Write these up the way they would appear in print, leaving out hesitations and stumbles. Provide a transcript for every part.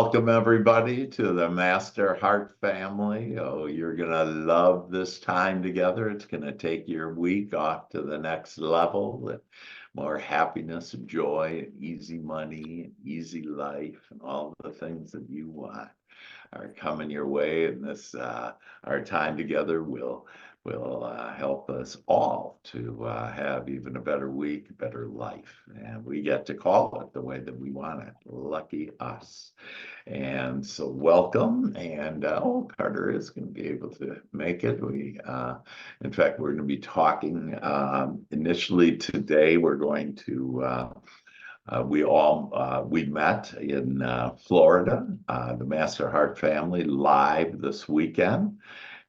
welcome everybody to the Masterheart family. Oh, you're gonna love this time together. It's gonna take your week off to the next level with more happiness and joy and easy money and easy life and all the things that you want are coming your way. And this our time together will help us all to have even a better week, better life. And we get to call it the way that we want it. Lucky us. And so welcome. And Carter is going to be able to make it. In fact, we're going to be talking initially today. We're going to we met in Florida, the Masterheart family live this weekend.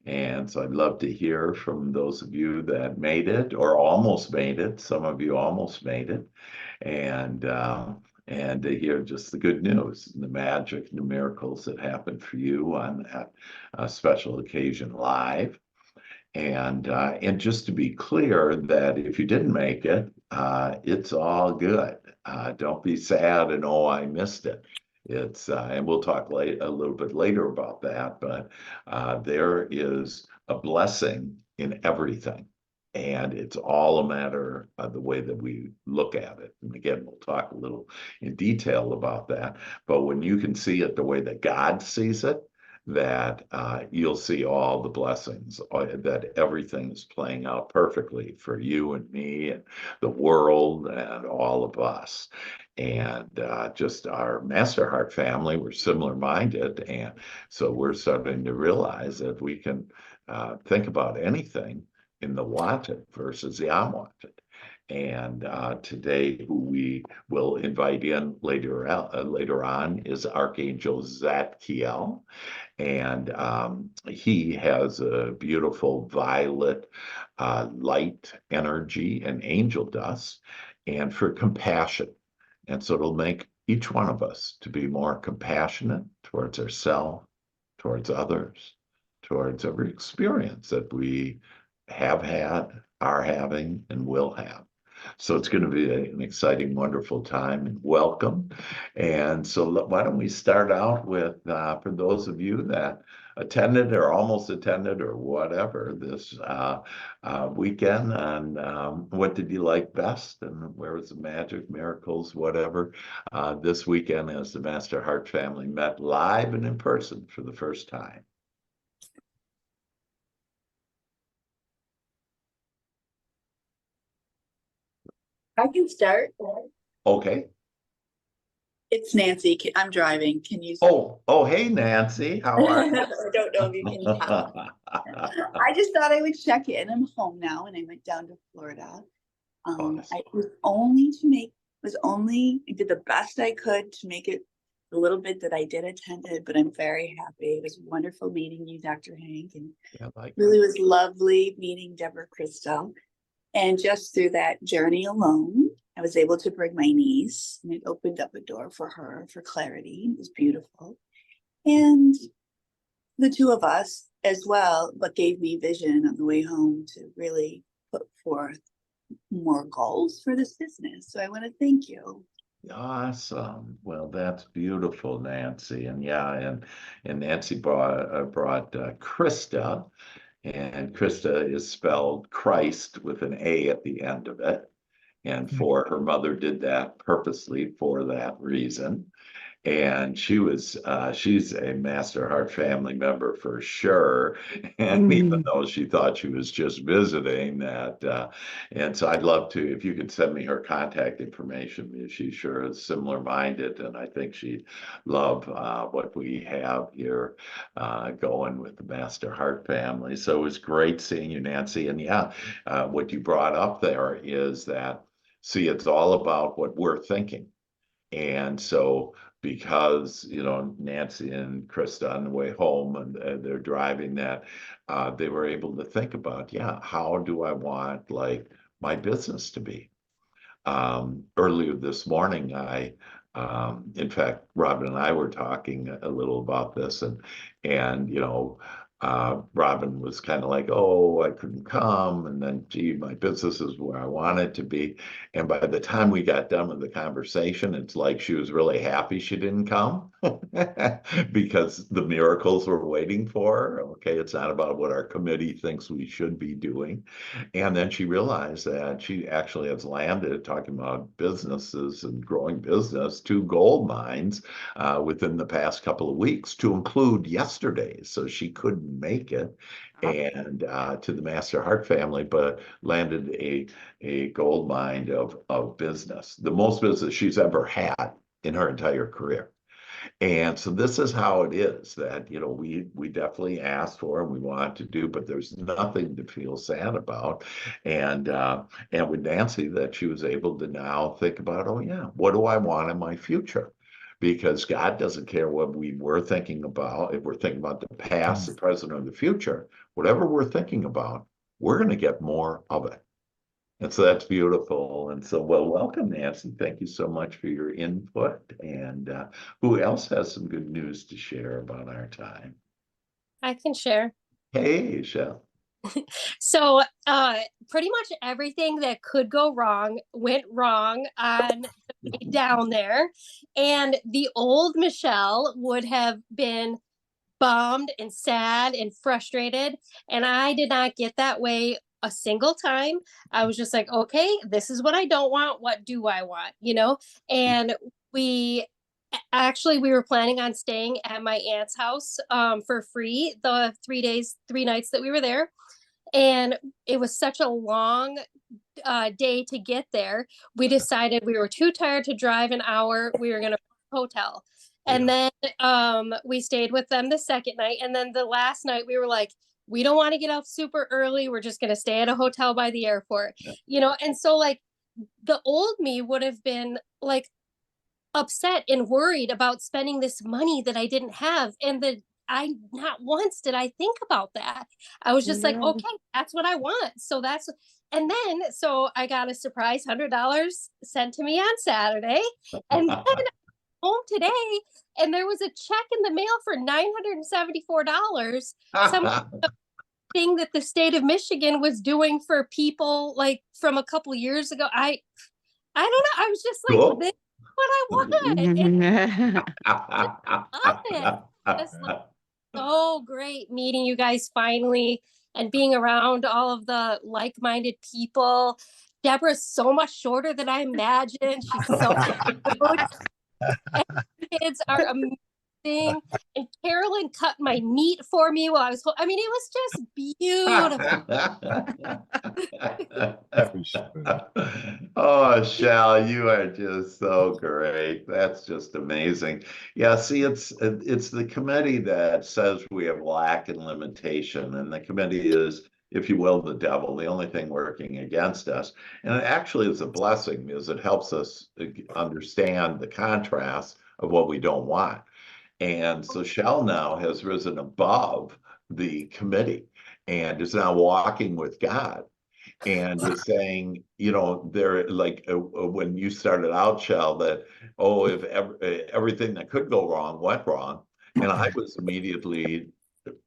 And so I'd love to hear from those of you that made it or almost made it. Some of you almost made it. And to hear just the good news, the magic, the miracles that happened for you on that special occasion live. And just to be clear that if you didn't make it, it's all good. Don't be sad and, oh, I missed it. It's and we'll talk a little bit later about that, but there is a blessing in everything. And it's all a matter of the way that we look at it. And again, we'll talk a little in detail about that. But when you can see it the way that God sees it, that you'll see all the blessings, that everything is playing out perfectly for you and me and the world and all of us. And just our Masterheart family, we're similar minded. And so we're starting to realize that we can think about anything in the wanted versus the unwanted. And today, who we will invite in later on is ArchAngel Zadkiel. And he has a beautiful violet light energy and angel dust, and for compassion. And so it'll make each one of us to be more compassionate towards ourselves, towards others, towards every experience that we have had, are having, and will have. So it's going to be an exciting, wonderful time, and welcome. And so why don't we start out with, for those of you that attended or almost attended or whatever this weekend, and what did you like best, and where was the magic, miracles, whatever, this weekend as the Masterheart family met live and in person for the first time. I can start. Okay. It's Nancy. I'm driving. Can you? Oh, hey, Nancy. How are you? I don't know if you can tell. I just thought I would check in. I'm home now, and I went down to Florida. Awesome. I did the best I could to make it the little bit that I did attended, but I'm very happy. It was wonderful meeting you, Dr. Hank, and really was lovely meeting Deborah Crystal. And just through that journey alone, I was able to bring my niece, and it opened up a door for her for clarity. It was beautiful. And the two of us as well, but gave me vision on the way home to really put forth more goals for this business. So I want to thank you. Awesome. Well, that's beautiful, Nancy. And yeah, and Nancy brought Krista, and Krista is spelled Christ with an A at the end of it. And her mother did that purposely for that reason. And she's a Masterheart family member for sure. And even though she thought she was just visiting that, and so I'd love to, if you could send me her contact information, she sure is similar minded. And I think she'd love what we have here going with the Masterheart family. So it was great seeing you, Nancy. And yeah, what you brought up there is that, see, it's all about what we're thinking. And so, because Nancy and Krista on the way home, and they're driving that, they were able to think about, yeah, how do I want like my business to be? Earlier this morning, in fact, Robin and I were talking a little about this, and Robin was kind of like, oh, I couldn't come. And then, gee, my business is where I want it to be. And by the time we got done with the conversation, it's like she was really happy she didn't come because the miracles were waiting for her. Okay, it's not about what our committee thinks we should be doing. And then she realized that she actually has landed, talking about businesses and growing business, 2 gold mines within the past couple of weeks, to include yesterday's. So she couldn't make it, and to the Masterheart family, but landed a gold mine of business, the most business she's ever had in her entire career. And so this is how it is that, we definitely asked for and we want to do, but there's nothing to feel sad about. And with Nancy, that she was able to now think about, oh yeah, what do I want in my future? Because God doesn't care what we were thinking about. If we're thinking about the past, the present, or the future, whatever we're thinking about, we're going to get more of it. And so that's beautiful. And so, well, welcome, Nancy. Thank you so much for your input. And who else has some good news to share about our time? I can share. Hey, Shell. So pretty much everything that could go wrong went wrong on the way down there. And the old Michelle would have been bummed and sad and frustrated. And I did not get that way a single time. I was just like, okay, this is what I don't want. What do I want? And we we were planning on staying at my aunt's house for free the 3 days, 3 nights that we were there. And it was such a long day to get there. We decided we were too tired to drive an hour. We were going to hotel. And then we stayed with them the second night. And then the last night we were like, we don't want to get up super early. We're just going to stay at a hotel by the airport, And so like the old me would have been like upset and worried about spending this money that I didn't have. And I not once did I think about that. I was just like, okay, that's what I want. And then so I got a surprise $100 sent to me on Saturday. And then home today, and there was a check in the mail for $974. Something that the state of Michigan was doing for people like from a couple years ago. I don't know. I was just like, Cool. this is what I want. Just like so great meeting you guys finally and being around all of the like-minded people. Deborah's so much shorter than I imagined. She's so cute. And kids are amazing. And Carolyn cut my meat for me while I was I mean, it was just beautiful. Oh, Shell, you are just so great. That's just amazing. Yeah, see, it's the committee that says we have lack and limitation, and the committee is, if you will, the devil, the only thing working against us. And it actually is a blessing because it helps us understand the contrast of what we don't want. And so Shell now has risen above the committee and is now walking with God and is saying, they're like when you started out, Shell, that, oh, if everything that could go wrong went wrong. And I was immediately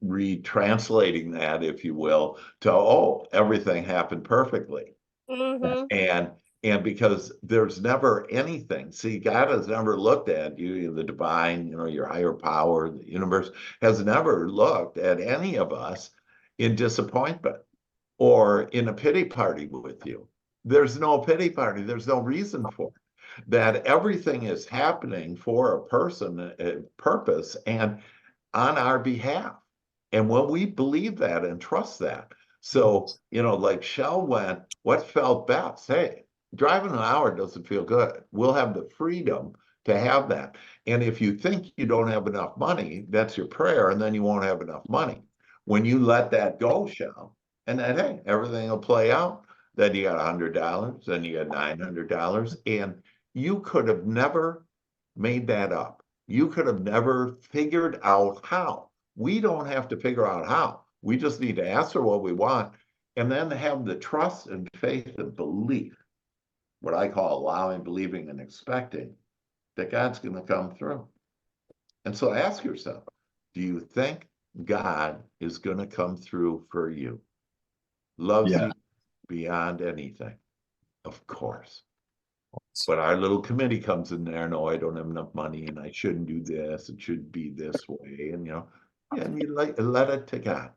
retranslating that, if you will, to, oh, everything happened perfectly. And because there's never anything, see, God has never looked at you, the divine, your higher power, the universe has never looked at any of us in disappointment or in a pity party with you. There's no pity party. There's no reason for it. That everything is happening for a person, a purpose, and on our behalf. And when we believe that and trust that, so, like Shell went, what felt best? Hey, driving an hour doesn't feel good. We'll have the freedom to have that. And if you think you don't have enough money, that's your prayer, and then you won't have enough money. When you let that go, Shell, and then, hey, everything will play out. Then you got $100, then you got $900, and you could have never made that up. You could have never figured out how. We don't have to figure out how. We just need to ask for what we want and then have the trust and faith and belief, what I call allowing, believing, and expecting that God's going to come through. And so ask yourself, do you think God is going to come through for you. Loves you beyond anything, of course. But our little committee comes in there, no, I don't have enough money and I shouldn't do this. It should be this way. And, and you let it to God.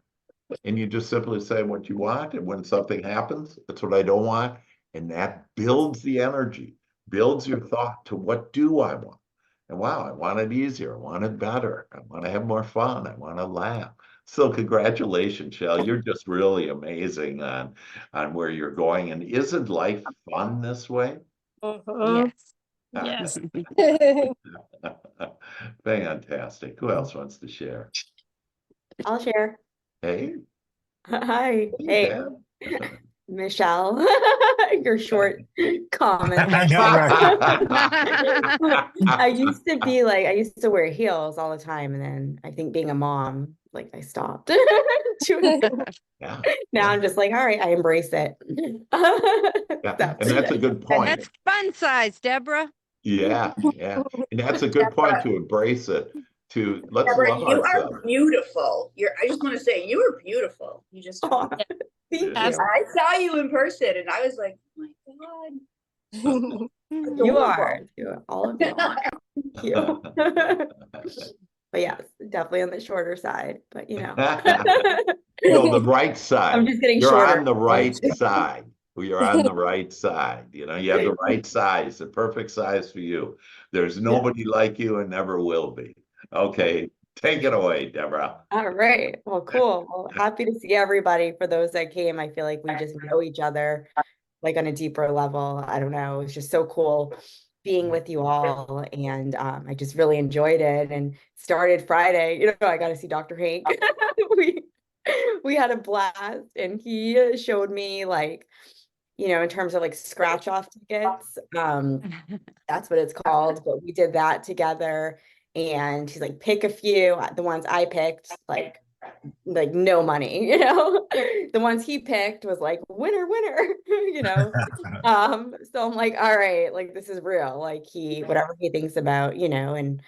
And you just simply say what you want. And when something happens, that's what I don't want. And that builds the energy, builds your thought to what do I want? And wow, I want it easier. I want it better. I want to have more fun. I want to laugh. So congratulations, Shell. You're just really amazing on where you're going. And isn't life fun this way? Yes. Yes. Fantastic. Who else wants to share? I'll share. Hey. Hi. Hey, Deb. Michelle. Your short comment. I know, right? I used to wear heels all the time, and then I think being a mom, like I stopped. Yeah. Now I'm just like, all right, I embrace it. Yeah. And that's a good point. That's fun size, Deborah. Yeah. And that's a good point to embrace it. Let's Deborah, love you ourselves. are beautiful. I just want to say you are beautiful. You just Aw, thank you. I saw you in person and I was like, oh my God. You are too, all of you. Thank you. But yes, definitely on the shorter side, but No, the right side. I'm just getting You're shorter. on the right side. You're on the right side. You have the right size, the perfect size for you. There's nobody like you and never will be. Okay, take it away, Deborah. All right. Well, cool. Well, happy to see everybody. For those that came, I feel like we just know each other like on a deeper level. I don't know. It's just so cool being with you all. And I just really enjoyed it and started Friday. I got to see Dr. Hank. we had a blast and he showed me in terms of like scratch off tickets. That's what it's called. But we did that together. And he's like, pick a few. The ones I picked, like no money, The ones he picked was like winner, So I'm like, all right, like this is real. Like whatever he thinks about, and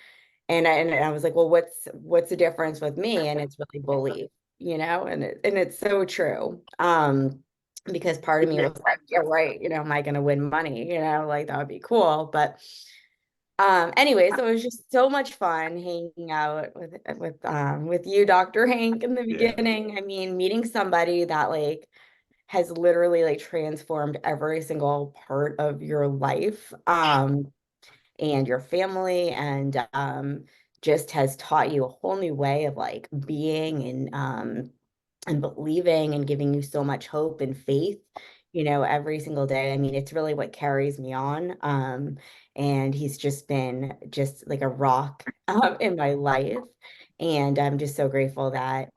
I was like, well, what's the difference with me? And it's really belief, and it's so true. Because part of me was like, yeah, right, am I gonna win money? Like that would be cool. But anyway, so it was just so much fun hanging out with you, Dr. Hank, in the beginning. I mean, meeting somebody that has literally transformed every single part of your life and your family, and just has taught you a whole new way of being and believing and giving you so much hope and faith, every single day. I mean, it's really what carries me on. And he's just been like a rock in my life. And I'm just so grateful that,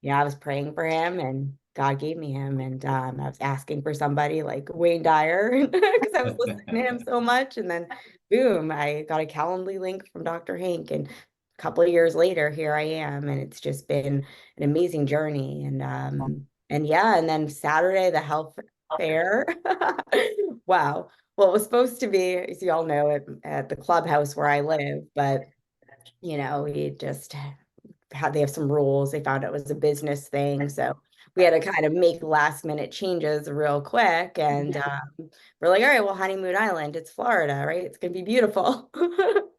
I was praying for him and God gave me him. And I was asking for somebody like Wayne Dyer because I was listening to him so much. And then boom, I got a Calendly link from Dr. Hank. And a couple of years later, here I am. And it's just been an amazing journey. And then Saturday, the health fair. Wow. Well, it was supposed to be, as you all know, at the clubhouse where I live, but we just they have some rules. They found it was a business thing, so we had to kind of make last minute changes real quick. And we're like, all right, well, Honeymoon Island, it's Florida, right? It's gonna be beautiful.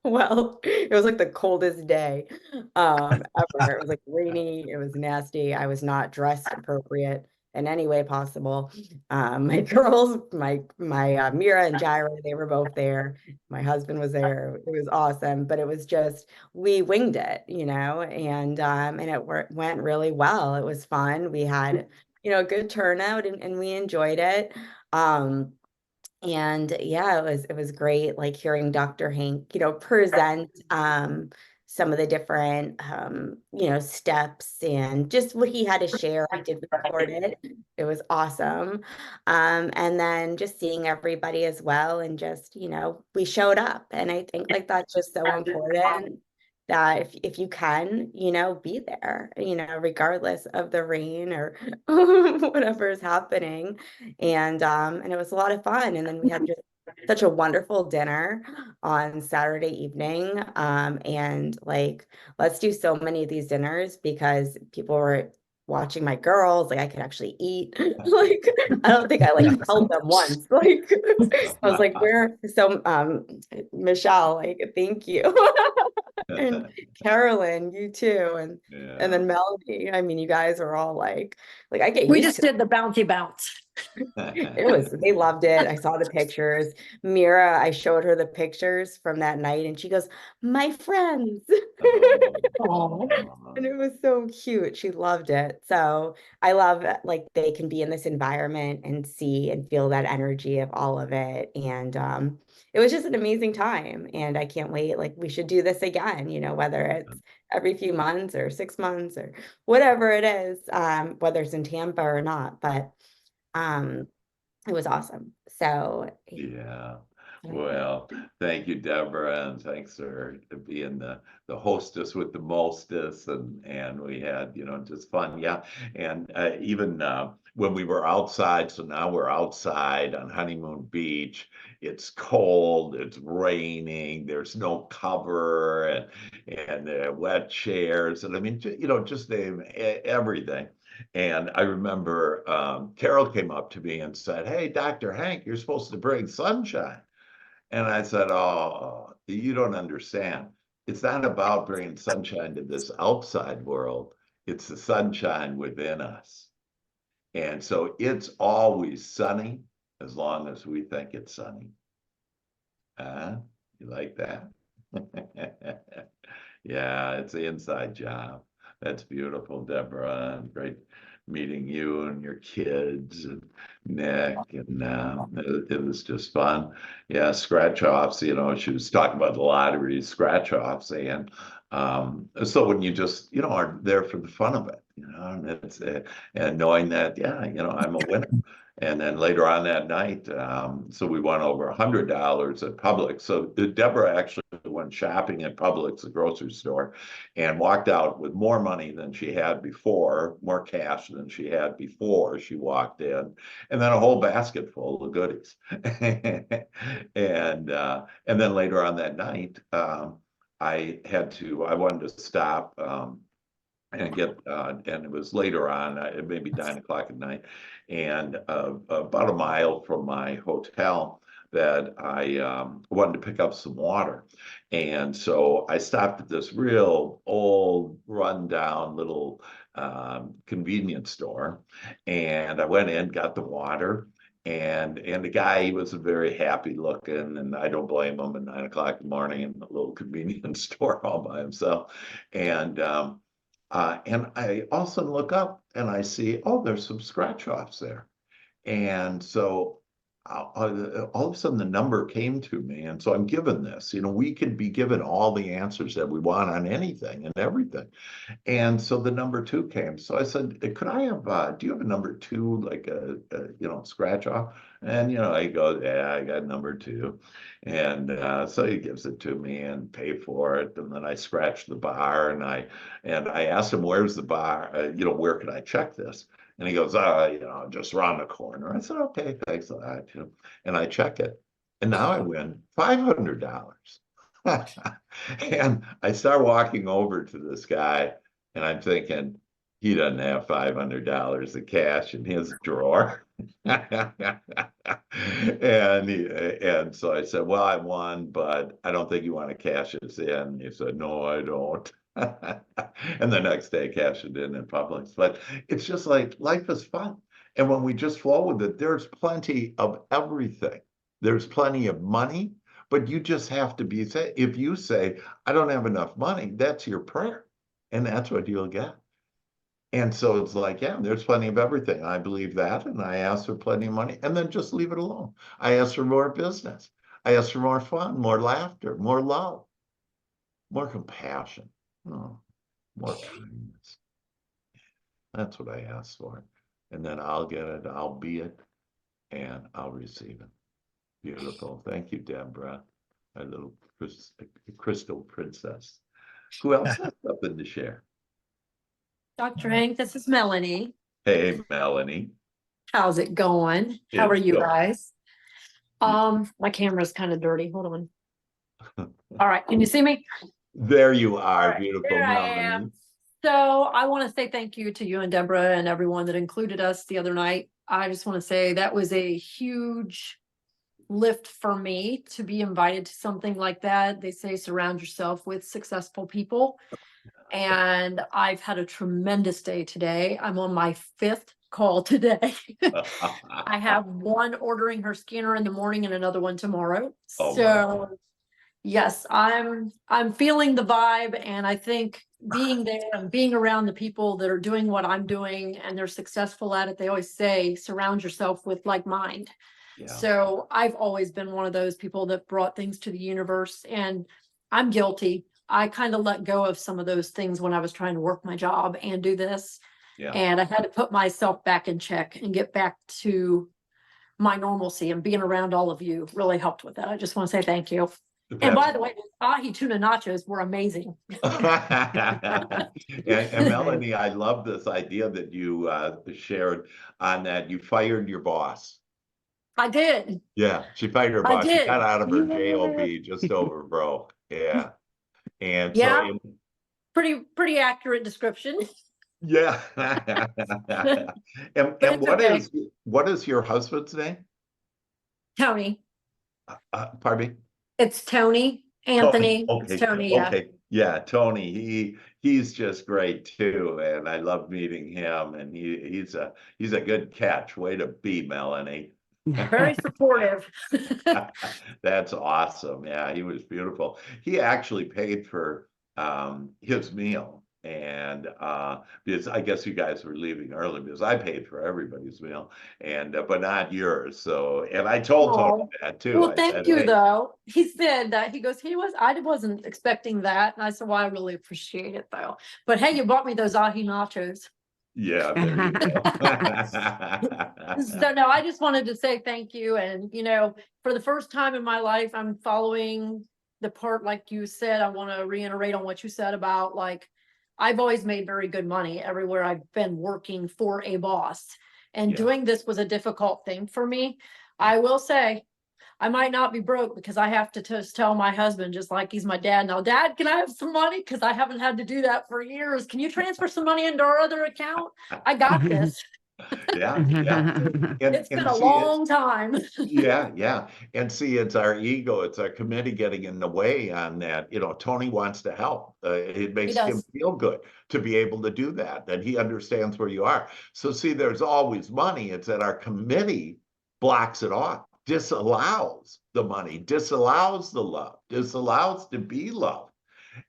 Well, it was like the coldest day ever. It was rainy, it was nasty. I was not dressed appropriate in any way possible. My girls, my Mira and Jaira, they were both there. My husband was there. It was awesome, but it was just, we winged it, and it went really well. It was fun. We had, a good turnout and we enjoyed it. And yeah, it was great, hearing Dr. Hank, present some of the different steps and just what he had to share. I did record it. It was awesome. And then just seeing everybody as well, and just, we showed up. And I think that's just so important, that if you can, be there, regardless of the rain or whatever is happening. And it was a lot of fun. And then we had just such a wonderful dinner on Saturday evening. And like, let's do so many of these dinners because people were watching my girls. Like I could actually eat. Like I don't think I like held them once. Like I was like, where? So Michelle, like, thank you. And Carolyn, you too. And then Melanie. I mean, you guys are all like I get We used just to did the bouncy bounce. they loved it. I saw the pictures. Mira, I showed her the pictures from that night and she goes, my friends. Oh, And it was so cute. She loved it. So I love like they can be in this environment and see and feel that energy of all of it. And it was just an amazing time. And I can't wait. Like we should do this again, you know, whether it's every few months or 6 months or whatever it is, whether it's in Tampa or not. But it was awesome. So Yeah. Well, thank you, Deborah, and thanks for being the hostess with the mostest, and we had, you know, just fun. Yeah. And even when we were outside, so now we're outside on Honeymoon Beach. It's cold, it's raining, there's no cover, and wet chairs, and I mean, you know, just name everything. And I remember Carol came up to me and said, "Hey, Dr. Hank, you're supposed to bring sunshine." And I said, "Oh, you don't understand. It's not about bringing sunshine to this outside world. It's the sunshine within us." And so it's always sunny as long as we think it's sunny. You like that? Yeah, it's the inside job. That's beautiful, Deborah. And great meeting you and your kids and Nick. And it was just fun. Yeah, scratch offs, you know, she was talking about the lottery, scratch offs. And so when you just, you know, are there for the fun of it, you know, and it's and knowing that, yeah, you know, I'm a winner. And then later on that night, so we won over $100 at Publix. So Deborah actually went shopping at Publix, the grocery store, and walked out with more money than she had before, more cash than she had before she walked in, and then a whole basket full of goodies. And then later on that night, I wanted to stop. And get and it was later on, maybe 9 o'clock at night, and about a mile from my hotel that I wanted to pick up some water. And so I stopped at this real old rundown little convenience store, and I went in, got the water. And the guy, he was very happy looking, and I don't blame him at 9 o'clock in the morning in a little convenience store all by himself. And I also look up and I see, oh, there's some scratch offs there. And so all of a sudden the number came to me. And so I'm given this, you know, we could be given all the answers that we want on anything and everything. And so the number 2 came. So I said, could I have, do you have a number 2, like you know, scratch off? And, you know, he goes, yeah, I got number 2. And so he gives it to me and pay for it. And then I scratch the bar and I asked him, where's the bar? You know, where can I check this? And he goes, you know, just around the corner. I said, okay, thanks a lot. You know, and I check it. And now I win $500. And I start walking over to this guy and I'm thinking, he doesn't have $500 of cash in his drawer. And so I said, well, I won, but I don't think you want to cash this in. He said, no, I don't. And the next day cash it in Publix. But it's just like life is fun. And when we just flow with it, there's plenty of everything. There's plenty of money, but you just have to be, if you say, I don't have enough money, that's your prayer. And that's what you'll get. And so it's like, yeah, there's plenty of everything. I believe that. And I ask for plenty of money and then just leave it alone. I ask for more business. I ask for more fun, more laughter, more love, more compassion, more kindness. That's what I ask for. And then I'll get it, I'll be it, and I'll receive it. Beautiful. Thank you, Deborah, a little crystal princess. Who else has something to share? Dr. Hank, this is Melanie. Hey, Melanie. How's it going? How are It's you good. guys? My camera's kind of dirty. Hold on. All right, can you see me? There you All are, right, beautiful here I Melanie. am. So I want to say thank you to you and Deborah and everyone that included us the other night. I just want to say that was a huge lift for me to be invited to something like that. They say surround yourself with successful people. And I've had a tremendous day today. I'm on my 5th call today. I have one ordering her scanner in the morning and another one tomorrow. Oh, So yes, I'm feeling the vibe, and I think being there and being around the people that are doing what I'm doing and they're successful at it, they always say surround yourself with like mind. Yeah. So I've always been one of those people that brought things to the universe, and I'm guilty. I kind of let go of some of those things when I was trying to work my job and do this. Yeah. And I had to put myself back in check and get back to my normalcy, and being around all of you really helped with that. I just want to say thank you. And by the way, the ahi tuna nachos were amazing. and Melanie, I love this idea that you shared on that you fired your boss. I did. Yeah, she fired her I boss. She did. got out of her Yeah. job just over broke. Yeah. And Yeah. so Pretty accurate description. yeah. and it's what okay. What is your husband's name? Tony. Pardon me? It's Tony. Anthony. Tony. Okay. It's Tony, yeah. Okay. Yeah, Tony. He's just great too, and I love meeting him. And he's a good catch. Way to be, Melanie. Very supportive. That's awesome. Yeah, he was beautiful. He actually paid for his meal, and because I guess you guys were leaving early, because I paid for everybody's meal, and but not yours. So, and I told Tony that too. Well, I thank said, you hey. though. He said that I wasn't expecting that. And I said, well, I really appreciate it though. But hey, you bought me those ahi nachos. Yeah, there you go. So no, I just wanted to say thank you. And for the first time in my life, I'm following the part like you said. I want to reiterate on what you said about like I've always made very good money everywhere I've been working for a boss. And doing this was a difficult thing for me. I will say I might not be broke because I have to just tell my husband, just like he's my dad now, Dad, can I have some money? Because I haven't had to do that for years. Can you transfer some money into our other account? I got this. Yeah. It's been a long time. Yeah. And see, it's our ego, it's our committee getting in the way on that. Tony wants to help. It makes him feel good to be able to do that he understands where you are. So see, there's always money. It's that our committee blocks it off, disallows the money, disallows the love, disallows to be loved.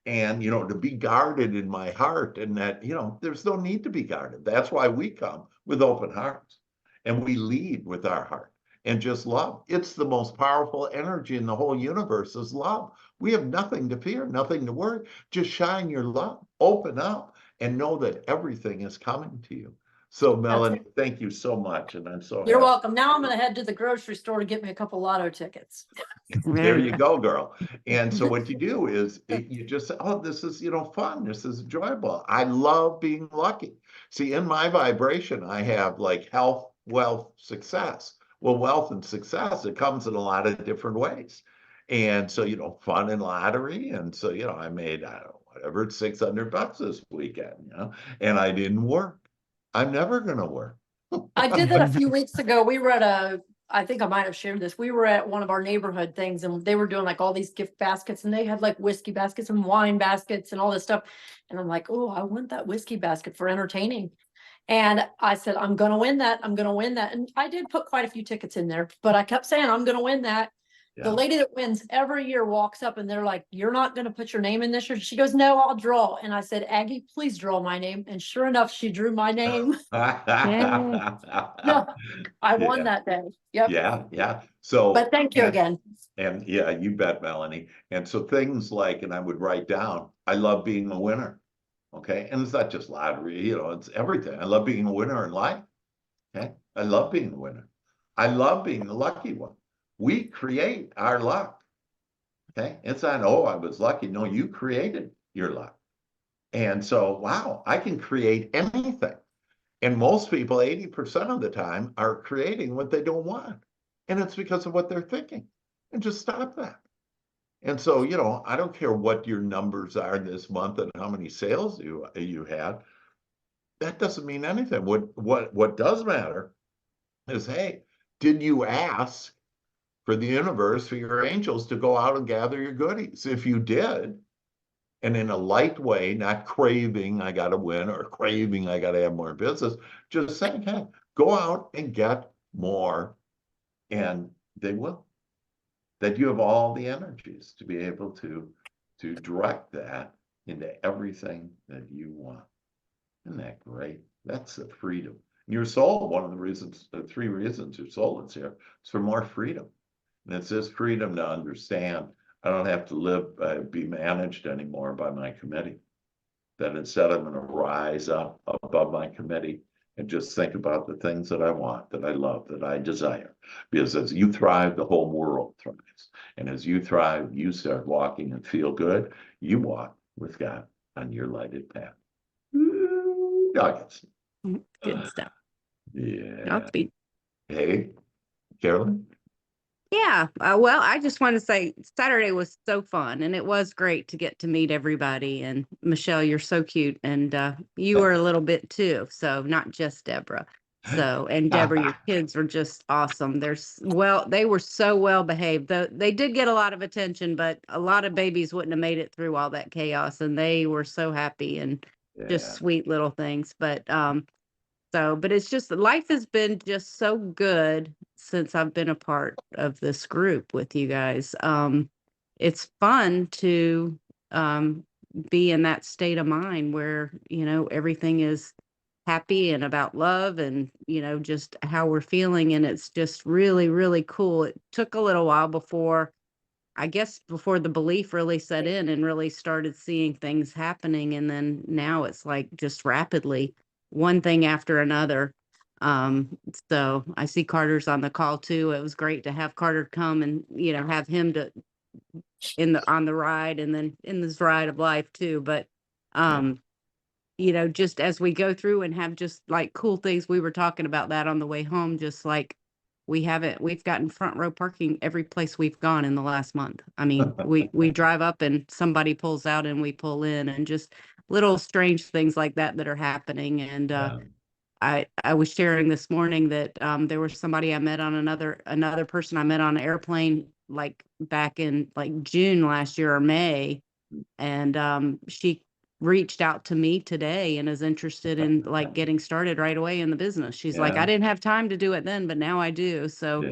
And, to be guarded in my heart, and that, there's no need to be guarded. That's why we come with open hearts and we lead with our heart and just love. It's the most powerful energy in the whole universe is love. We have nothing to fear, nothing to worry. Just shine your love, open up, and know that everything is coming to you. So Melanie, thank you so much. And I'm so You're happy. welcome. Now I'm going to head to the grocery store to get me a couple lotto tickets. There you go, girl. And so what you do is you just say, oh, this is, fun. This is enjoyable. I love being lucky. See, in my vibration, I have like health, wealth, success. Well, wealth and success, it comes in a lot of different ways. And so, fun and lottery. And so, I made, I don't know, whatever, $600 this weekend, and I didn't work. I'm never going to work. I did that a few weeks ago. We were at I think I might have shared this. We were at one of our neighborhood things, and they were doing like all these gift baskets, and they had like whiskey baskets and wine baskets and all this stuff. And I'm like, oh, I want that whiskey basket for entertaining. And I said, I'm going to win that. I'm going to win that. And I did put quite a few tickets in there, but I kept saying, I'm going to win that. The lady that wins every year walks up and they're like, you're not going to put your name in this year? She goes, no, I'll draw. And I said, Aggie, please draw my name. And sure enough, she drew my name. No, I won that day. Yep. Yeah. So, but thank you again. And yeah, you bet, Melanie. And so things like, and I would write down, I love being a winner. Okay. And it's not just lottery, it's everything. I love being a winner in life. Okay. I love being a winner. I love being the lucky one. We create our luck. Okay. It's not, oh, I was lucky. No, you created your luck. And so, wow, I can create anything. And most people, 80% of the time, are creating what they don't want. And it's because of what they're thinking. And just stop that. And so, I don't care what your numbers are this month and how many sales you had. That doesn't mean anything. What does matter is, hey, did you ask for the universe, for your angels to go out and gather your goodies? If you did, and in a light way, not craving, I got to win, or craving, I got to have more business, just saying, hey, go out and get more, and they will. That you have all the energies to be able to direct that into everything that you want. Isn't that great? That's the freedom. Your soul, one of the reasons, the 3 reasons your soul is here, is for more freedom. And it's this freedom to understand I don't have to live, be managed anymore by my committee. That instead I'm going to rise up above my committee and just think about the things that I want, that I love, that I desire. Because as you thrive, the whole world thrives. And as you thrive, you start walking and feel good. You walk with God on your lighted path. Nuggets. Good stuff. Yeah. Upbeat. Hey, Carolyn? Yeah. Well, I just want to say Saturday was so fun, and it was great to get to meet everybody. And Michelle, you're so cute, and you were a little bit too. So not just Deborah. So, and Deborah, your kids were just awesome. They were so well behaved. They did get a lot of attention, but a lot of babies wouldn't have made it through all that chaos, and they were so happy and just sweet little things. But but it's just life has been just so good since I've been a part of this group with you guys. It's fun to be in that state of mind where, everything is happy and about love and, just how we're feeling. And it's just really, really cool. It took a little while before the belief really set in and really started seeing things happening. And then now it's like just rapidly one thing after another. So I see Carter's on the call too. It was great to have Carter come and, have him on the ride and then in this ride of life too. But, just as we go through and have just like cool things, we were talking about that on the way home, just like we've gotten front row parking every place we've gone in the last month. I mean, we drive up and somebody pulls out and we pull in, and just little strange things like that are happening. And I was sharing this morning that there was somebody I met on another person I met on an airplane like back in like June last year or May, and she reached out to me today and is interested in like getting started right away in the business. She's like, I didn't have time to do it then, but now I do. So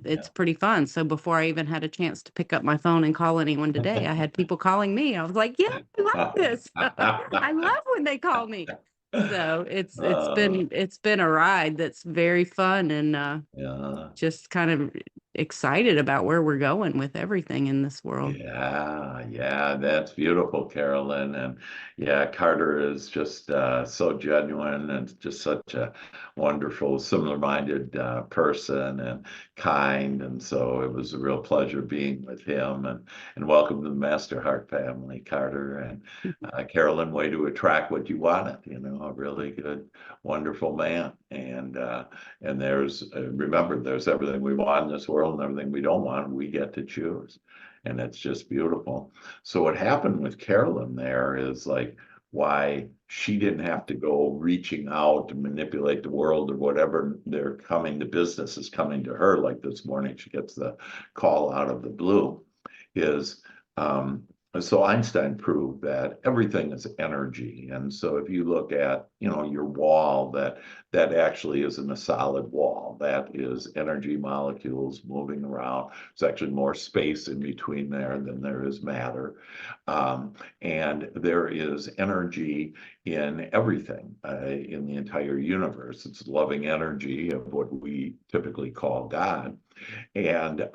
it's pretty fun. So before I even had a chance to pick up my phone and call anyone today, I had people calling me. I was like, yeah, I love this. I love when they call me. So it's been a ride that's very fun, and just kind of excited about where we're going with everything in this world. Yeah, that's beautiful, Carolyn. And yeah, Carter is just so genuine and just such a wonderful, similar-minded person and kind. And so it was a real pleasure being with him. And welcome to the Masterheart family, Carter. And Carolyn, way to attract what you wanted, a really good, wonderful man. And remember, there's everything we want in this world and everything we don't want, we get to choose. And it's just beautiful. So what happened with Carolyn there is like why she didn't have to go reaching out to manipulate the world or whatever. The business is coming to her. Like this morning, she gets the call out of the blue is, so Einstein proved that everything is energy. And so if you look at, your wall, that actually isn't a solid wall. That is energy molecules moving around. There's actually more space in between there than there is matter. And there is energy in everything, in the entire universe. It's loving energy of what we typically call God. And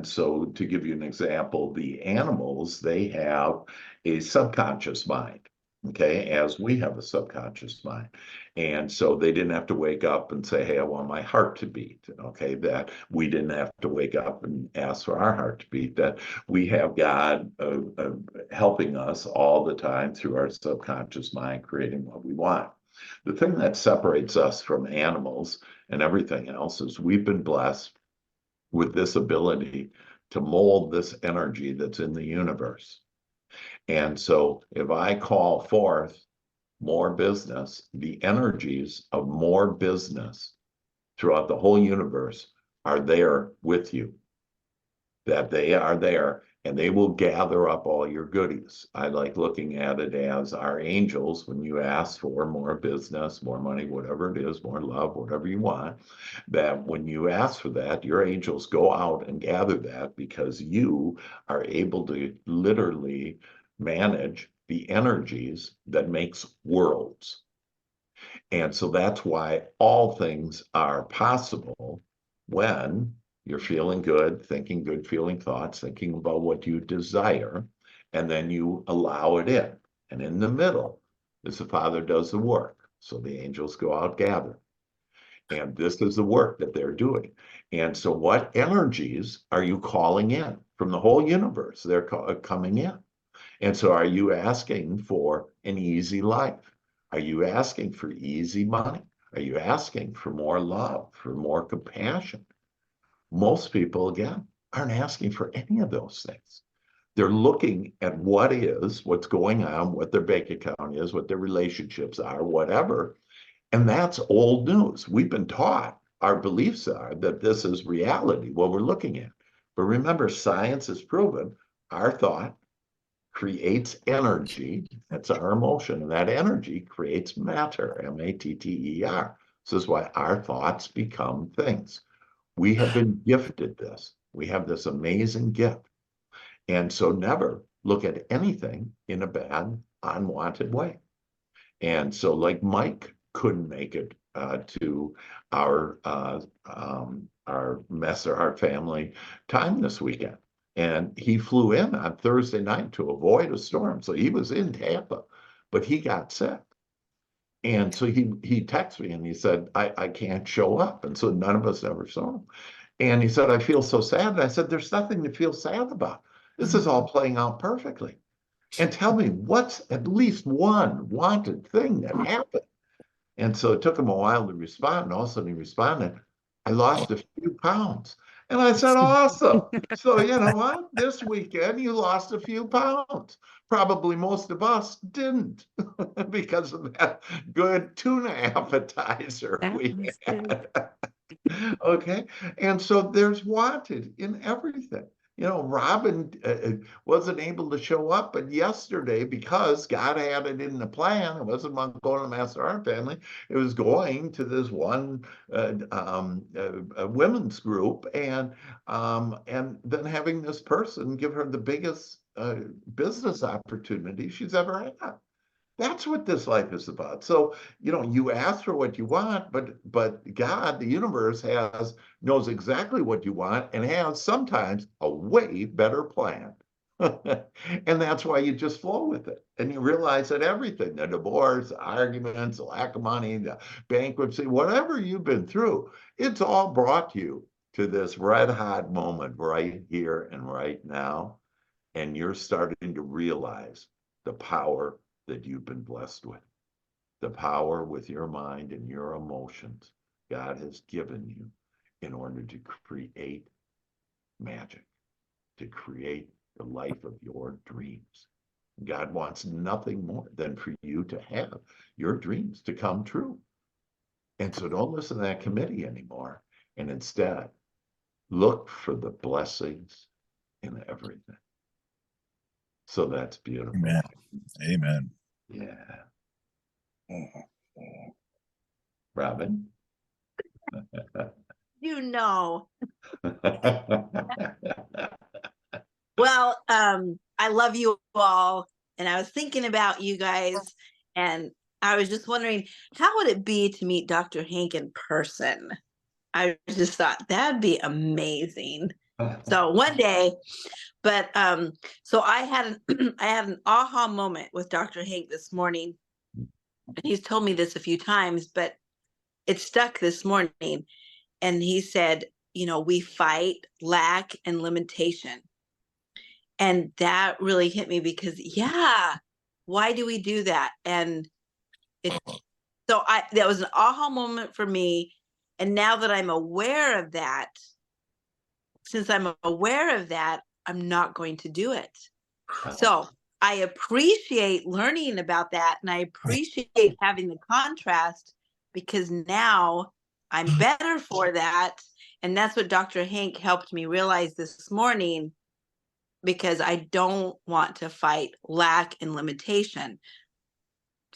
so to give you an example, the animals, they have a subconscious mind, okay, as we have a subconscious mind. And so they didn't have to wake up and say, hey, I want my heart to beat, okay, that we didn't have to wake up and ask for our heart to beat, that we have God helping us all the time through our subconscious mind, creating what we want. The thing that separates us from animals and everything else is we've been blessed with this ability to mold this energy that's in the universe. And so if I call forth more business, the energies of more business throughout the whole universe are there with you. That they are there and they will gather up all your goodies. I like looking at it as our angels, when you ask for more business, more money, whatever it is, more love, whatever you want, that when you ask for that, your angels go out and gather that because you are able to literally manage the energies that makes worlds. And so that's why all things are possible when you're feeling good, thinking good, feeling thoughts, thinking about what you desire, and then you allow it in. And in the middle is the Father does the work. So the angels go out, gather. And this is the work that they're doing. And so what energies are you calling in from the whole universe? They're coming in. And so are you asking for an easy life? Are you asking for easy money? Are you asking for more love, for more compassion? Most people, again, aren't asking for any of those things. They're looking at what is, what's going on, what their bank account is, what their relationships are, whatever. And that's old news. We've been taught, our beliefs are that this is reality, what we're looking at. But remember, science has proven our thought creates energy. That's our emotion. And that energy creates matter, M-A-T-T-E-R. This is why our thoughts become things. We have been gifted this. We have this amazing gift. And so never look at anything in a bad, unwanted way. And so like Mike couldn't make it to our Masterheart family time this weekend. And he flew in on Thursday night to avoid a storm. So he was in Tampa, but he got sick. And so he texted me and he said, I can't show up. And so none of us ever saw him. And he said, I feel so sad. And I said, there's nothing to feel sad about. This is all playing out perfectly. And tell me, what's at least one wanted thing that happened? And so it took him a while to respond. And all of a sudden he responded, I lost a few pounds. And I said, awesome. So you know what? This weekend you lost a few pounds. Probably most of us didn't because of that good tuna appetizer we had. Okay. And so there's wanted in everything. You know, Robin wasn't able to show up, but yesterday, because God had it in the plan, it wasn't going to the Masterheart family. It was going to this one women's group, and then having this person give her the biggest business opportunity she's ever had. That's what this life is about. So, you know, you ask for what you want, but God, the universe knows exactly what you want and has sometimes a way better plan. And that's why you just flow with it. And you realize that everything, the divorce, the arguments, the lack of money, the bankruptcy, whatever you've been through, it's all brought you to this red hot moment right here and right now. And you're starting to realize the power that you've been blessed with, the power with your mind and your emotions God has given you in order to create magic, to create the life of your dreams. God wants nothing more than for you to have your dreams to come true. And so don't listen to that committee anymore. And instead, look for the blessings in everything. So that's beautiful. Amen. Amen. Yeah. Robin? You know. Well, I love you all. And I was thinking about you guys, and I was just wondering, how would it be to meet Dr. Hank in person? I just thought that'd be amazing. So one day, but so I had an aha moment with Dr. Hank this morning. And he's told me this a few times, but it stuck this morning. And he said, you know, we fight lack and limitation. And that really hit me because, yeah, why do we do that? And that was an aha moment for me. And now that I'm aware of that, since I'm aware of that, I'm not going to do it. Wow. So I appreciate learning about that, and I appreciate having the contrast, because now I'm better for that. And that's what Dr. Hank helped me realize this morning, because I don't want to fight lack and limitation.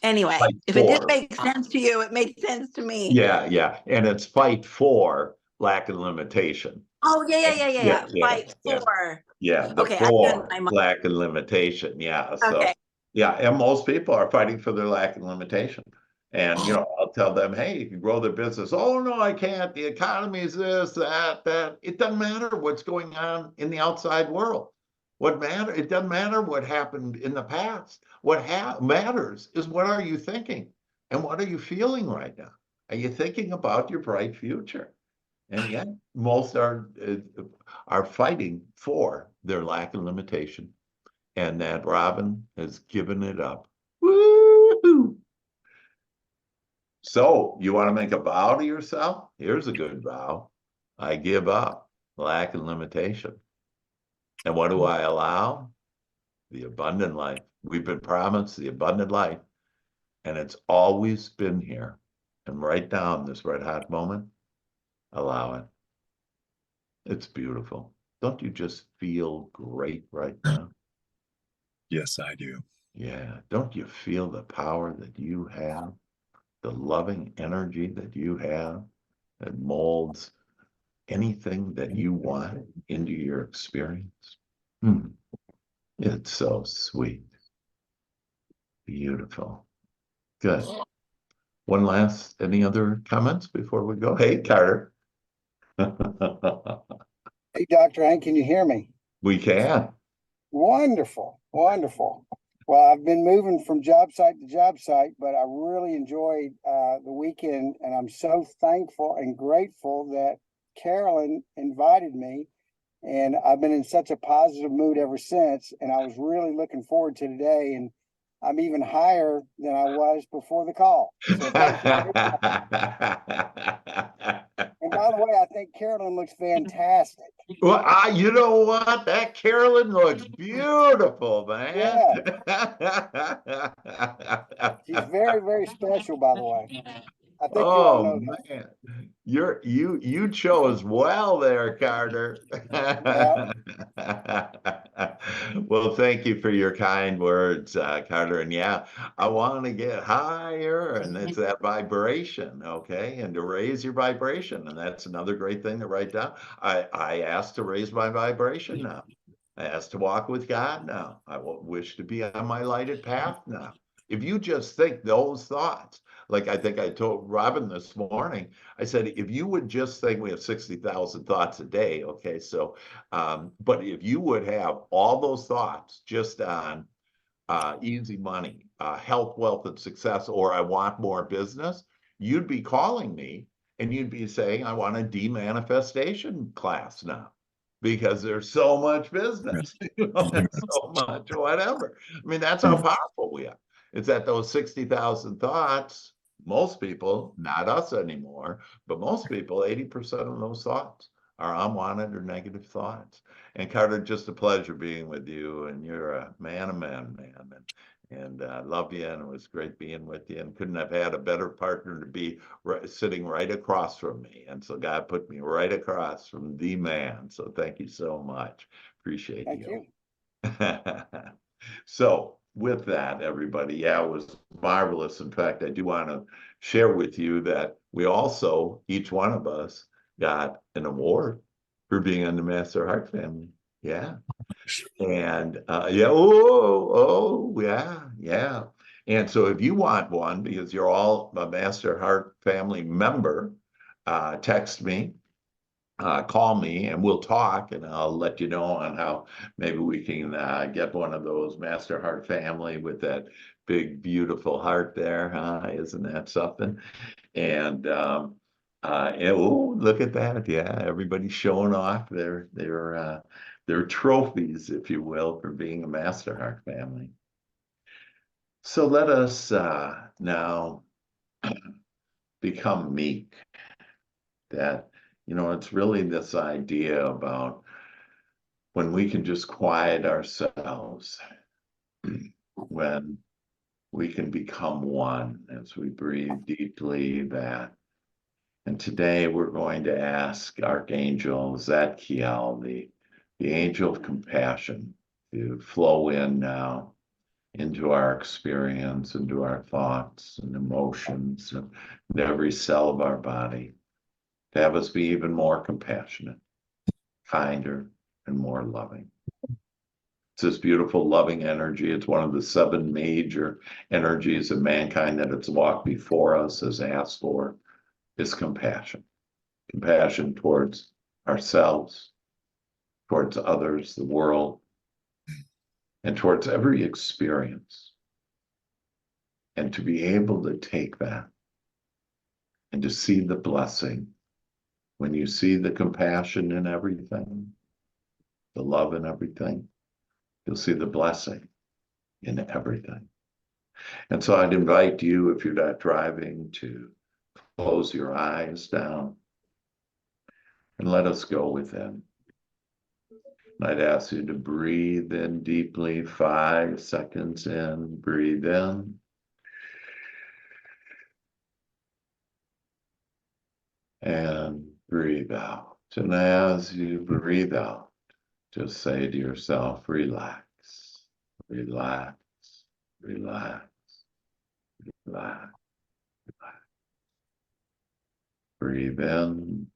Anyway, Fight if it didn't for. make sense to you, it made sense to me. Yeah. And it's fight for lack and limitation. Oh, yeah. Fight Yeah. for. Yeah, the Okay, for lack and limitation. Yeah. So, Okay. yeah. And most people are fighting for their lack and limitation. And, I'll tell them, hey, you can grow their business. Oh, no, I can't. The economy is this, that. It doesn't matter what's going on in the outside world. It doesn't matter what happened in the past. What matters is, what are you thinking? And what are you feeling right now? Are you thinking about your bright future? And yet, most are fighting for their lack of limitation, and that Robin has given it up. Woo-hoo! So, you want to make a vow to yourself? Here's a good vow. I give up lack and limitation. And what do I allow? The abundant life. We've been promised the abundant life, and it's always been here. And right now, in this red hot moment, allow it. It's beautiful. Don't you just feel great right now? Yes, I do. Yeah. Don't you feel the power that you have? The loving energy that you have that molds anything that you want into your experience? It's so sweet. Beautiful. Good. Any other comments before we go? Hey, Carter. Hey, Dr. Hank, can you hear me? We can. Wonderful. Well, I've been moving from job site to job site, but I really enjoyed the weekend, and I'm so thankful and grateful that Carolyn invited me, and I've been in such a positive mood ever since, and I was really looking forward to today, and I'm even higher than I was before the call. So thank you very much. And by the way, I think Carolyn looks fantastic. Well, you know what? That Carolyn looks beautiful, man. She's very, very special, by the way. I think you all Oh know that. man, you chose well there, Carter. Yeah. Well, thank you for your kind words, Carter. And yeah, I want to get higher, and it's that vibration, okay? And to raise your vibration, and that's another great thing to write down. I asked to raise my vibration now. I asked to walk with God now. I wish to be on my lighted path now. If you just think those thoughts, like I think I told Robin this morning, I said, if you would just think, we have 60,000 thoughts a day, okay? So, but if you would have all those thoughts just on easy money, health, wealth, and success, or I want more business, you'd be calling me and you'd be saying, I want a demanifestation class now, because there's so much business, so much whatever. I mean, that's how powerful we are. It's that those 60,000 thoughts, most people, not us anymore, but most people, 80% of those thoughts are unwanted or negative thoughts. And Carter, just a pleasure being with you. And you're a man of men, man. And I love you. And it was great being with you. And couldn't have had a better partner to be sitting right across from me. And so God put me right across from the man. So thank you so much. Appreciate you. Thank you. So with that, everybody, yeah, it was marvelous. In fact, I do want to share with you that we also, each one of us, got an award for being on the Masterheart family. Yeah. And yeah, yeah. And so if you want one, because you're all a Masterheart family member, text me. Call me and we'll talk, and I'll let you know on how maybe we can get one of those Masterheart family with that big, beautiful heart there. Isn't that something? And oh, look at that. Yeah, everybody's showing off their trophies, if you will, for being a Masterheart family. So let us now become meek. That, it's really this idea about when we can just quiet ourselves, when we can become one as we breathe deeply, that. And today we're going to ask Archangel Zadkiel, the angel of compassion, to flow in now into our experience, into our thoughts and emotions, and every cell of our body, to have us be even more compassionate, kinder, and more loving. It's this beautiful, loving energy. It's one of the 7 major energies of mankind that has walked before us, has asked for, is compassion. Compassion towards ourselves, towards others, the world, and towards every experience. And to be able to take that and to see the blessing. When you see the compassion in everything, the love in everything, you'll see the blessing in everything. And so I'd invite you, if you're not driving, to close your eyes down and let us go within. I'd ask you to breathe in deeply, 5 seconds in, breathe in. And breathe out. And as you breathe out, just say to yourself, relax, relax, relax, relax, relax. Breathe in.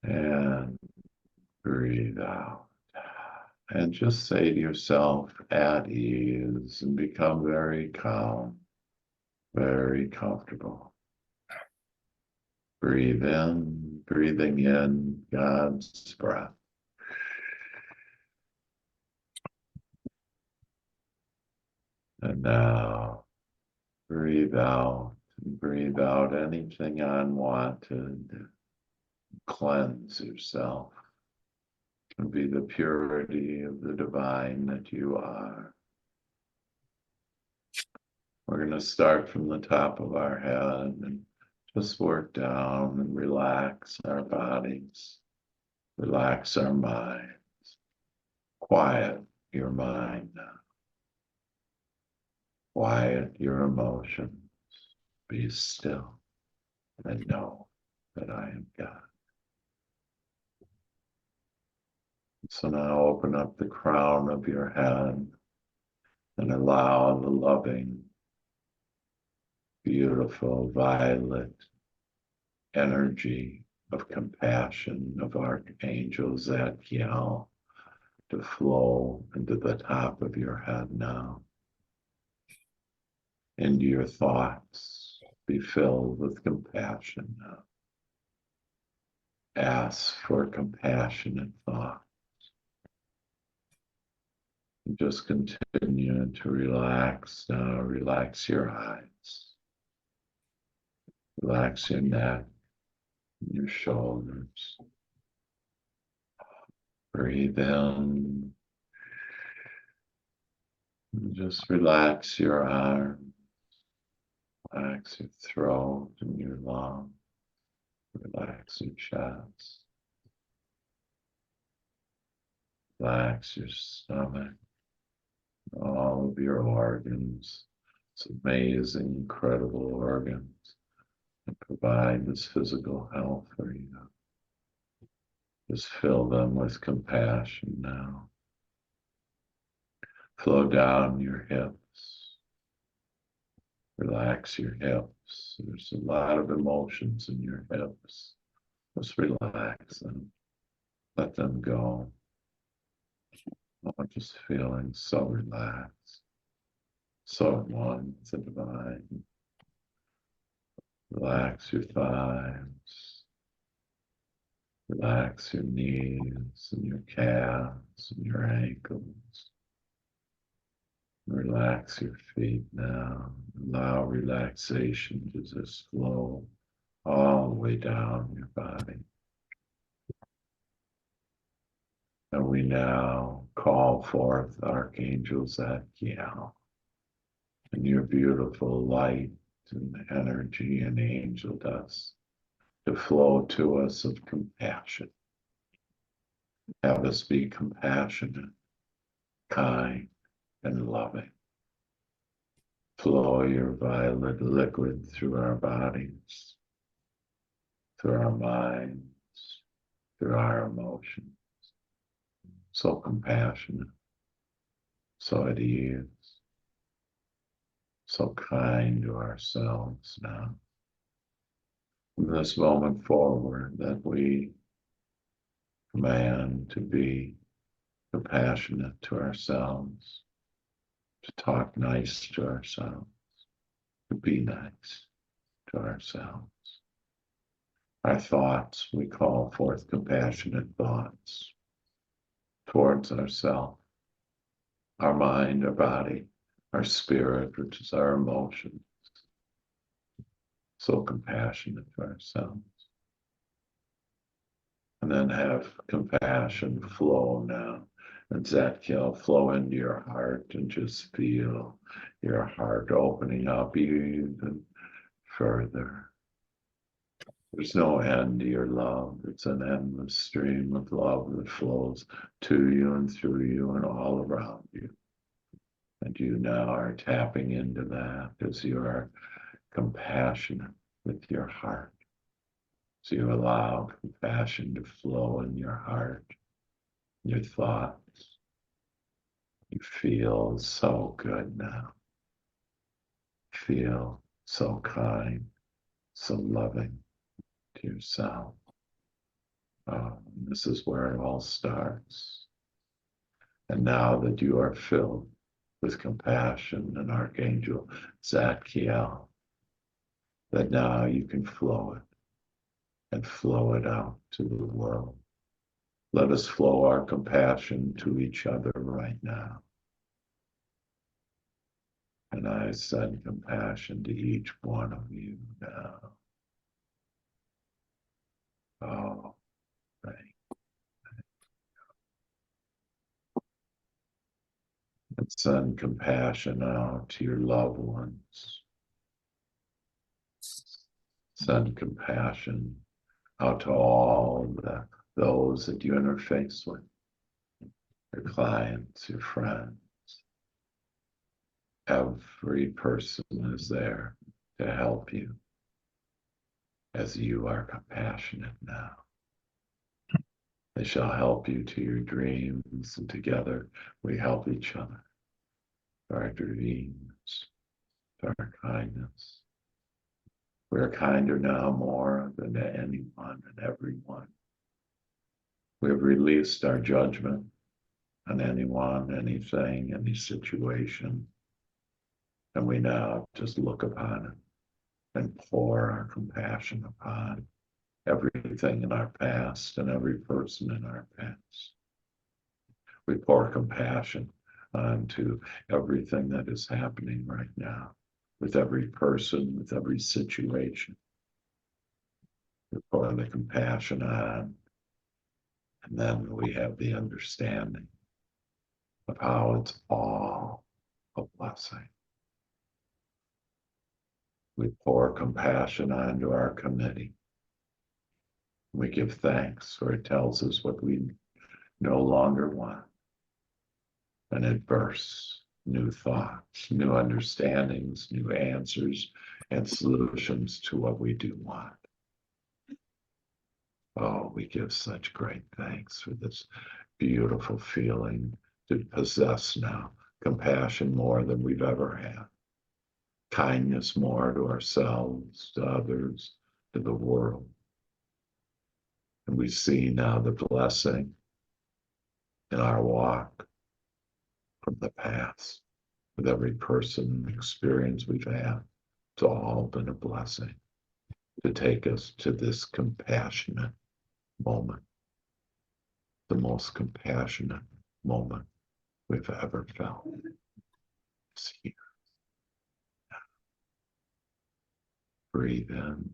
And breathe out. And just say to yourself, at ease, and become very calm, very comfortable. Breathe in, breathing in God's breath. And now breathe out, and breathe out anything unwanted. Cleanse yourself and be the purity of the divine that you are. We're going to start from the top of our head and just work down and relax our bodies, relax our minds, quiet your mind now, quiet your emotions, be still and know that I am God. So now open up the crown of your head and allow the loving, beautiful violet energy of compassion of Archangel Zadkiel to flow into the top of your head now. Into your thoughts, be filled with compassion now. Ask for compassionate thoughts. And just continue to relax now. Relax your eyes. Relax your neck, your shoulders. Breathe in. And just relax your arms. Relax your throat and your lungs. Relax your chest. Relax your stomach. All of your organs. It's amazing, incredible organs that provide this physical health for you. Just fill them with compassion now. Flow down your hips. Relax your hips. There's a lot of emotions in your hips. Just relax them. Let them go. I'm just feeling so relaxed. So at one with the divine. Relax your thighs. Relax your knees and your calves and your ankles. Relax your feet now. Allow relaxation to just flow all the way down your body. And we now call forth Archangel Zadkiel and your beautiful light and energy and angel dust to flow to us of compassion. Have us be compassionate, kind, and loving. Flow your violet liquid through our bodies, through our minds, through our emotions. So compassionate, so at ease, so kind to ourselves now. From this moment forward, that we command to be compassionate to ourselves, to talk nice to ourselves, to be nice to ourselves. Our thoughts, we call forth compassionate thoughts towards ourselves, our mind, our body, our spirit, which is our emotions. So compassionate to ourselves. And then have compassion flow now. And Zadkiel, flow into your heart and just feel your heart opening up even further. There's no end to your love. It's an endless stream of love that flows to you and through you and all around you. And you now are tapping into that as you are compassionate with your heart. So you allow compassion to flow in your heart, your thoughts. You feel so good now. Feel so kind, so loving to yourself. This is where it all starts. And now that you are filled with compassion and Archangel Zadkiel, that now you can flow it and flow it out to the world. Let us flow our compassion to each other right now. And I send compassion to each one of you now. Oh, thank you. And send compassion out to your loved ones. Send compassion out to all those that you interface with, your clients, your friends. Every person is there to help you as you are compassionate now. They shall help you to your dreams, and together we help each other to our dreams, to our kindness. We are kinder now more than to anyone and everyone. We have released our judgment on anyone, anything, any situation. And we now just look upon it and pour our compassion upon everything in our past and every person in our past. We pour compassion onto everything that is happening right now, with every person, with every situation. We pour the compassion on, and then we have the understanding of how it's all a blessing. We pour compassion onto our committee. We give thanks, for it tells us what we no longer want. And it bursts new thoughts, new understandings, new answers, and solutions to what we do want. Oh, we give such great thanks for this beautiful feeling to possess now compassion more than we've ever had, kindness more to ourselves, to others, to the world. And we see now the blessing in our walk from the past. With every person and experience we've had, it's all been a blessing to take us to this compassionate moment, the most compassionate moment we've ever felt. It's here. Breathe in.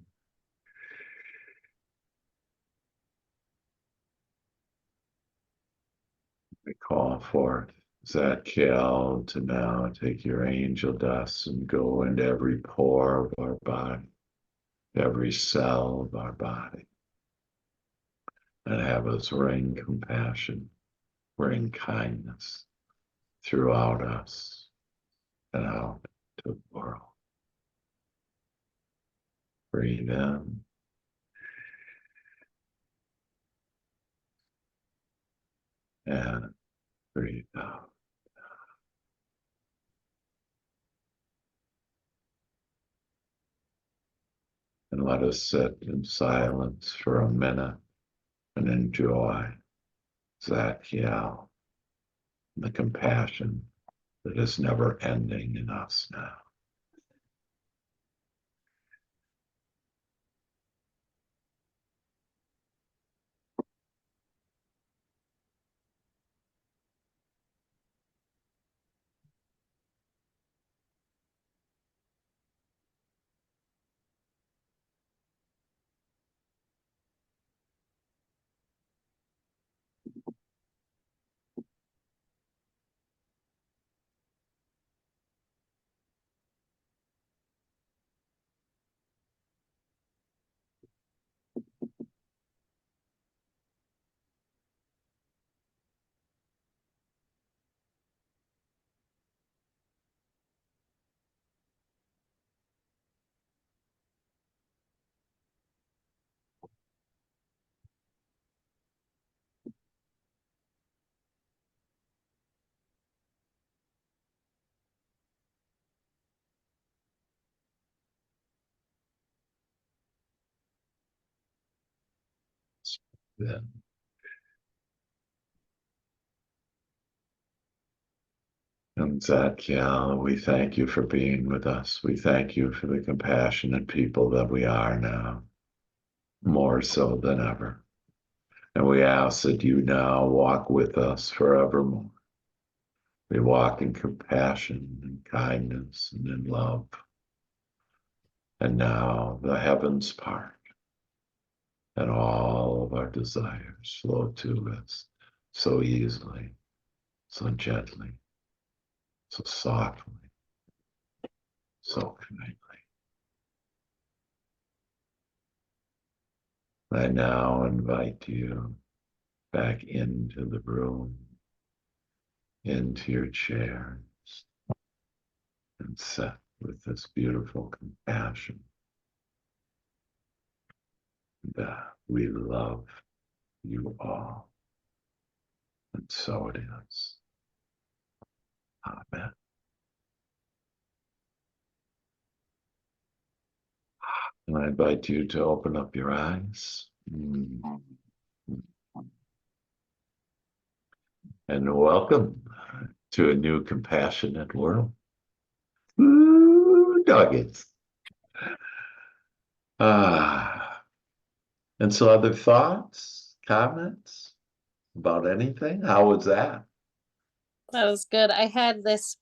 We call forth Zadkiel to now take your angel dust and go into every pore of our body. every cell of our body, and have us ring compassion, ring kindness throughout us and out to the world. Breathe in. And breathe out. And let us sit in silence for a minute and enjoy Zadkiel, the compassion that is never ending in us now. Then. And Zadkiel, we thank you for being with us. We thank you for the compassionate people that we are now, more so than ever. And we ask that you now walk with us forevermore. We walk in compassion and kindness and in love. And now the heavens part, and all of our desires flow to us so easily, so gently, so softly, so kindly. I now invite you back into the room, into your chairs, and sit with this beautiful compassion that we love you all. And so it is. Amen. And I invite you to open up your eyes. And welcome to a new compassionate world. Ooh, nuggets. And so other thoughts, comments about anything? How was that? That was good. I had this,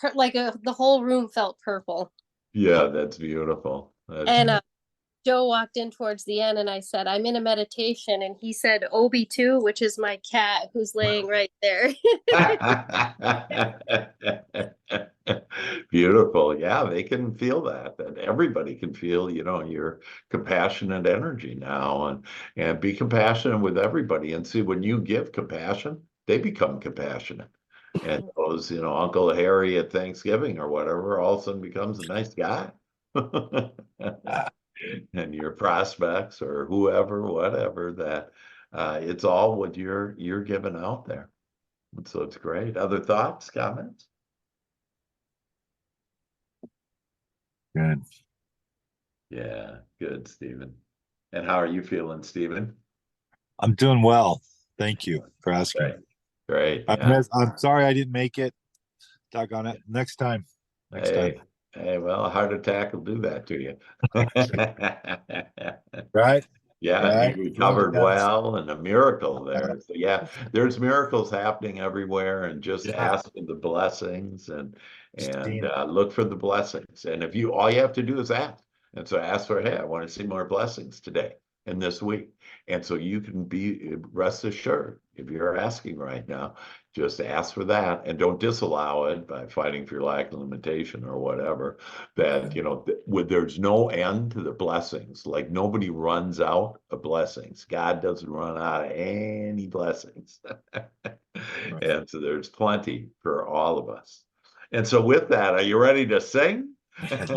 the whole room felt purple. Yeah, that's beautiful. And Joe walked in towards the end and I said, I'm in a meditation. And he said, Obi too, which is my cat who's laying right there. Beautiful. Yeah, they can feel that. And everybody can feel, your compassionate energy now, and be compassionate with everybody. And see, when you give compassion, they become compassionate. And those, Uncle Harry at Thanksgiving or whatever, all of a sudden becomes a nice guy. And your prospects or whoever, whatever, that it's all what you're giving out there. And so it's great. Other thoughts, comments? Good. Yeah, good, Stephen. And how are you feeling, Stephen? I'm doing well. Thank you for asking. Great. Yeah. I'm sorry I didn't make it. Doggone it. Next time. Hey, well, a heart attack will do that to you. Right? Yeah, Right. you recovered well, and a miracle there. So yeah, there's miracles happening everywhere, and just ask for the blessings and look for the blessings. And if all you have to do is ask. And so ask for, hey, I want to see more blessings today. in this week. And so you can be rest assured, if you're asking right now, just ask for that and don't disallow it by fighting for your lack of limitation or whatever. That, you know, there's no end to the blessings. Like nobody runs out of blessings. God doesn't run out of any blessings. And so there's plenty for all of us. And so with that, are you ready to sing?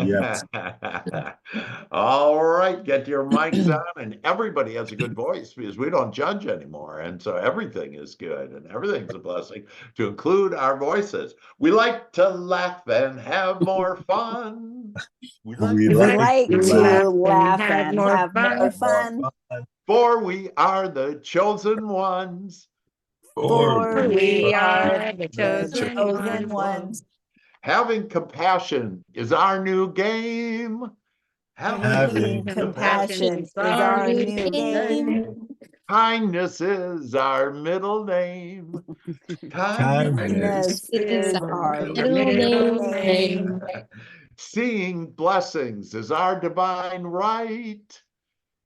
Yes. All right, get your mics on, and everybody has a good voice because we don't judge anymore. And so everything is good and everything's a blessing, to include our voices. We like to laugh and have more fun. We like to laugh and have more fun. For we are the chosen ones. For we are the the chosen chosen ones. ones. Having compassion is our new game. Having compassion is our new game. Kindness is our middle name. Kindness is our middle middle name. name. Seeing blessings is our divine right.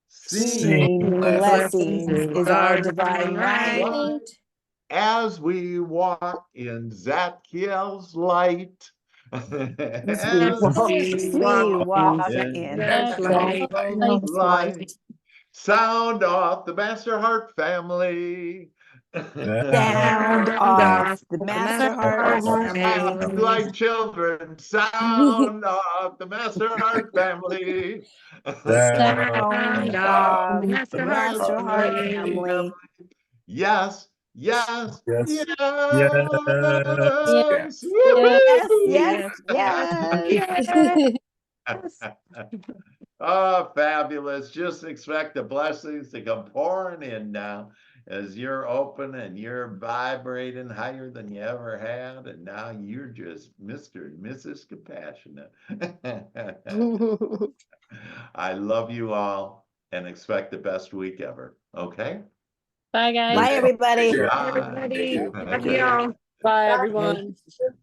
Seeing blessings is our divine right. As we walk in Zadkiel's light. As we walk in Zadkiel's light. Sound off the Masterheart family. Sound off the Masterheart Act family. like children. Sound off the Masterheart family. Sound off the Masterheart family. Yes, yes, Yes. yes. Yes. Yes, yes, yes. Oh, fabulous. Just expect the blessings to come pouring in now as you're open and you're vibrating higher than you ever had. And now you're just Mr. and Mrs. Compassionate. I love you all and expect the best week ever. Okay? Bye, guys. Bye, everybody. Bye. Love y'all. Bye, everyone.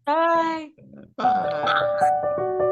Bye. Bye.